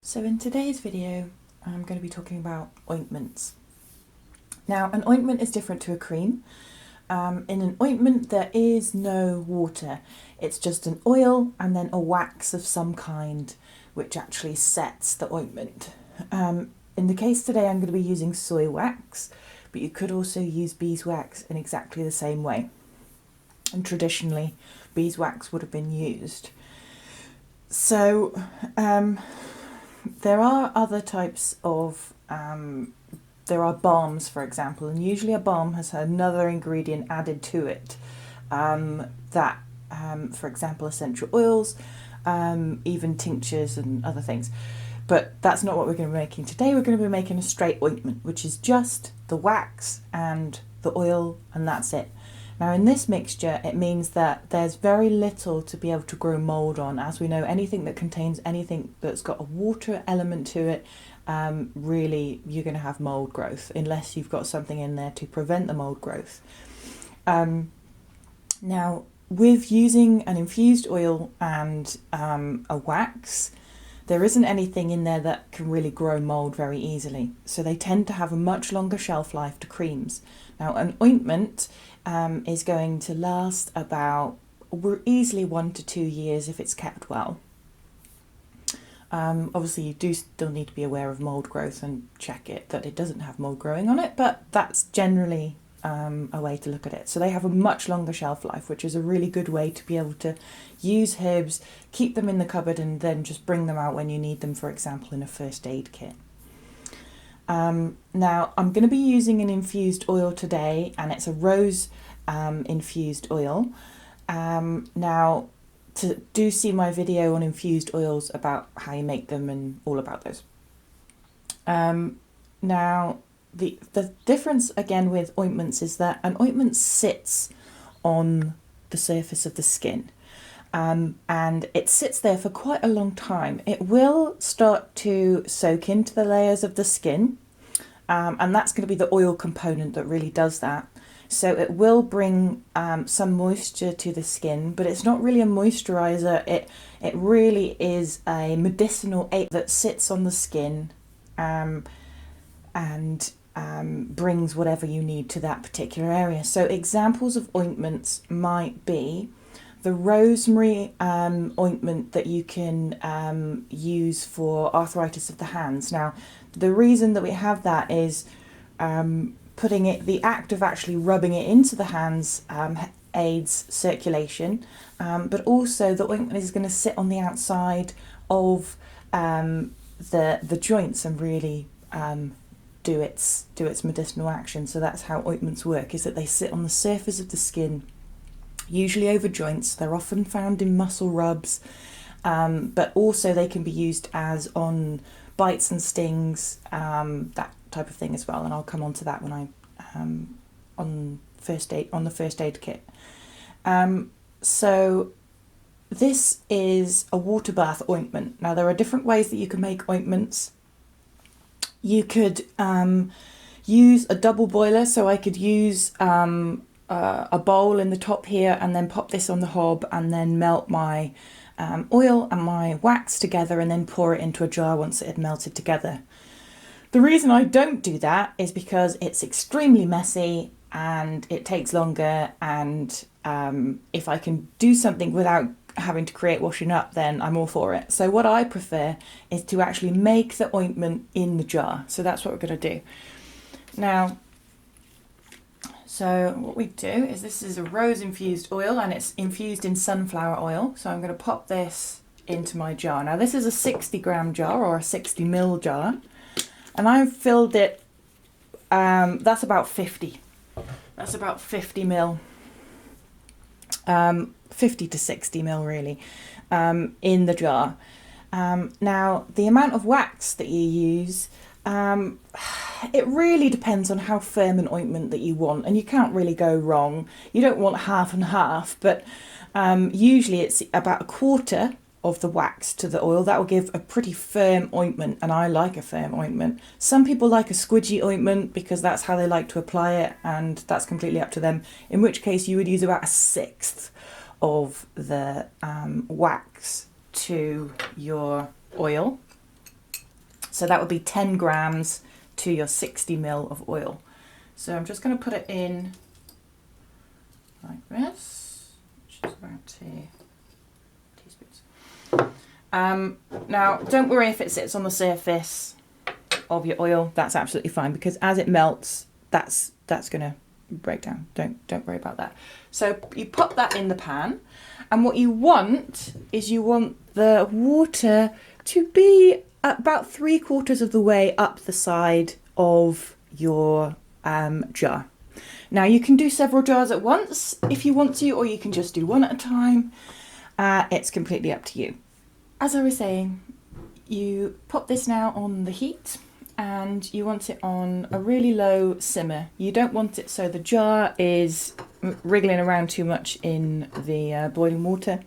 So in today's video, I'm going to be talking about ointments. Now, an ointment is different to a cream. In an ointment, there is no water. It's just an oil and then a wax of some kind, which actually sets the ointment. In the case today, I'm going to be using soy wax, but you could also use beeswax in exactly the same way. And traditionally, beeswax would have been used. So, there are other types of, there are balms, for example, and usually a balm has another ingredient added to it for example, essential oils, even tinctures and other things. But that's not what we're going to be making today. We're going to be making a straight ointment, which is just the wax and the oil, and that's it. Now in this mixture, it means that there's very little to be able to grow mould on. As we know, anything that contains anything that's got a water element to it, really you're going to have mould growth unless you've got something in there to prevent the mould growth. Now with using an infused oil and a wax, there isn't anything in there that can really grow mould very easily. So they tend to have a much longer shelf life to creams. Now an ointment is going to last about easily 1 to 2 years if it's kept well. Obviously you do still need to be aware of mould growth and check it that it doesn't have mould growing on it, but that's generally a way to look at it. So they have a much longer shelf life, which is a really good way to be able to use herbs, keep them in the cupboard and then just bring them out when you need them, for example in a first aid kit. Now I'm going to be using an infused oil today, and it's a rose infused oil. Now do see my video on infused oils about how you make them and all about those. Now the difference again with ointments is that an ointment sits on the surface of the skin. And it sits there for quite a long time. It will start to soak into the layers of the skin, and that's going to be the oil component that really does that. So it will bring some moisture to the skin, but it's not really a moisturizer. It really is a medicinal aid that sits on the skin and brings whatever you need to that particular area. So examples of ointments might be the rosemary ointment that you can use for arthritis of the hands. Now, the reason that we have that is the act of actually rubbing it into the hands aids circulation, but also the ointment is going to sit on the outside of the joints and really do its medicinal action. So that's how ointments work, is that they sit on the surface of the skin, usually over joints. They're often found in muscle rubs, but also they can be used as on bites and stings, that type of thing as well. And I'll come on to that when I on the first aid kit. So this is a water bath ointment. Now there are different ways that you can make ointments. You could use a double boiler, so I could use a bowl in the top here and then pop this on the hob and then melt my oil and my wax together and then pour it into a jar once it had melted together. The reason I don't do that is because it's extremely messy and it takes longer, and if I can do something without having to create washing up, then I'm all for it. So what I prefer is to actually make the ointment in the jar. So that's what we're going to do. Now, so what we do is, this is a rose infused oil and it's infused in sunflower oil. So I'm going to pop this into my jar. Now this is a 60-gram jar or a 60 ml jar, and I've filled it, that's about 50. That's about 50 ml. 50 to 60 ml really, in the jar. Now the amount of wax that you use, it really depends on how firm an ointment that you want, and you can't really go wrong. You don't want half and half, but usually it's about 1/4 of the wax to the oil. That will give a pretty firm ointment, and I like a firm ointment. Some people like a squidgy ointment because that's how they like to apply it, and that's completely up to them, in which case you would use about 1/6 of the wax to your oil. So that would be 10 grams to your 60 ml of oil. So I'm just going to put it in like this, which is about 2 teaspoons. Now, don't worry if it sits on the surface of your oil. That's absolutely fine, because as it melts, that's going to break down. Don't worry about that. So you pop that in the pan, and what you want is you want the water to be about 3/4 of the way up the side of your jar. Now you can do several jars at once if you want to, or you can just do one at a time. It's completely up to you. As I was saying, you pop this now on the heat, and you want it on a really low simmer. You don't want it so the jar is wriggling around too much in the boiling water.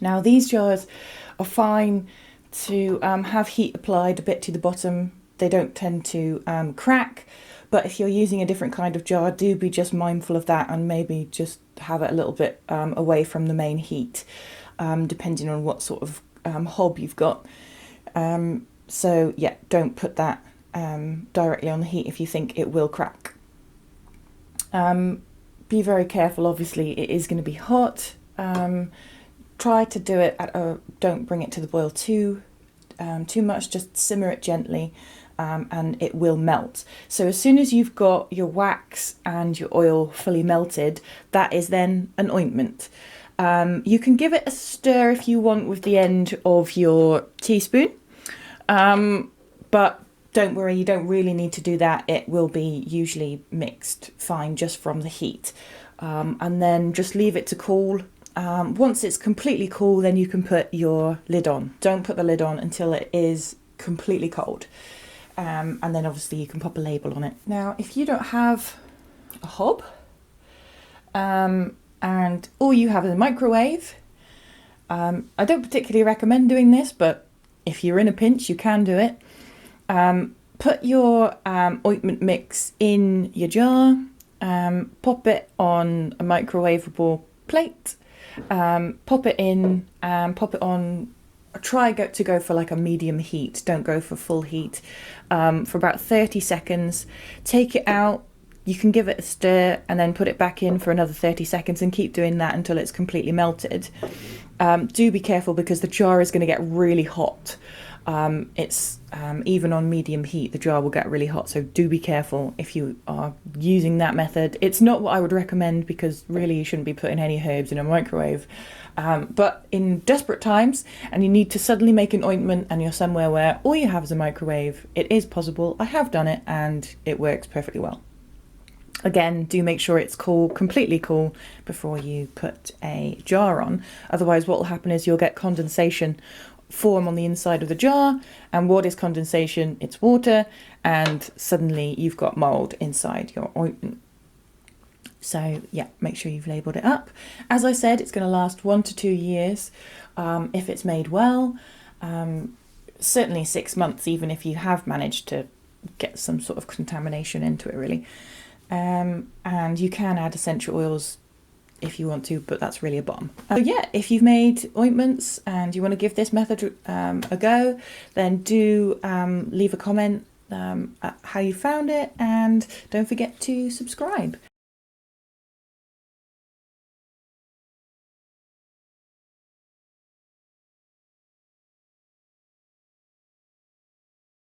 Now these jars are fine to have heat applied a bit to the bottom. They don't tend to crack, but if you're using a different kind of jar, do be just mindful of that, and maybe just have it a little bit away from the main heat, depending on what sort of hob you've got. So yeah, don't put that directly on the heat if you think it will crack. Be very careful, obviously it is going to be hot. Try to do it don't bring it to the boil too much, just simmer it gently, and it will melt. So as soon as you've got your wax and your oil fully melted, that is then an ointment. You can give it a stir if you want with the end of your teaspoon, but don't worry, you don't really need to do that. It will be usually mixed fine just from the heat, and then just leave it to cool. Once it's completely cool, then you can put your lid on. Don't put the lid on until it is completely cold, and then obviously you can pop a label on it. Now if you don't have a hob, and all you have is a microwave, I don't particularly recommend doing this, but if you're in a pinch you can do it. Put your ointment mix in your jar, pop it on a microwavable plate, pop it in, pop it on, try to go for like a medium heat, don't go for full heat, for about 30 seconds. Take it out, you can give it a stir, and then put it back in for another 30 seconds and keep doing that until it's completely melted. Do be careful, because the jar is going to get really hot. It's even on medium heat the jar will get really hot, so do be careful if you are using that method. It's not what I would recommend, because really you shouldn't be putting any herbs in a microwave, but in desperate times and you need to suddenly make an ointment and you're somewhere where all you have is a microwave, it is possible. I have done it and it works perfectly well. Again, do make sure it's cool, completely cool, before you put a jar on. Otherwise what will happen is you'll get condensation form on the inside of the jar, and what is condensation? It's water, and suddenly you've got mold inside your ointment. So yeah, make sure you've labelled it up. As I said, it's going to last 1 to 2 years if it's made well. Certainly 6 months, even if you have managed to get some sort of contamination into it, really. And you can add essential oils if you want to, but that's really a bottom. So yeah, if you've made ointments and you want to give this method a go, then do leave a comment how you found it, and don't forget to subscribe.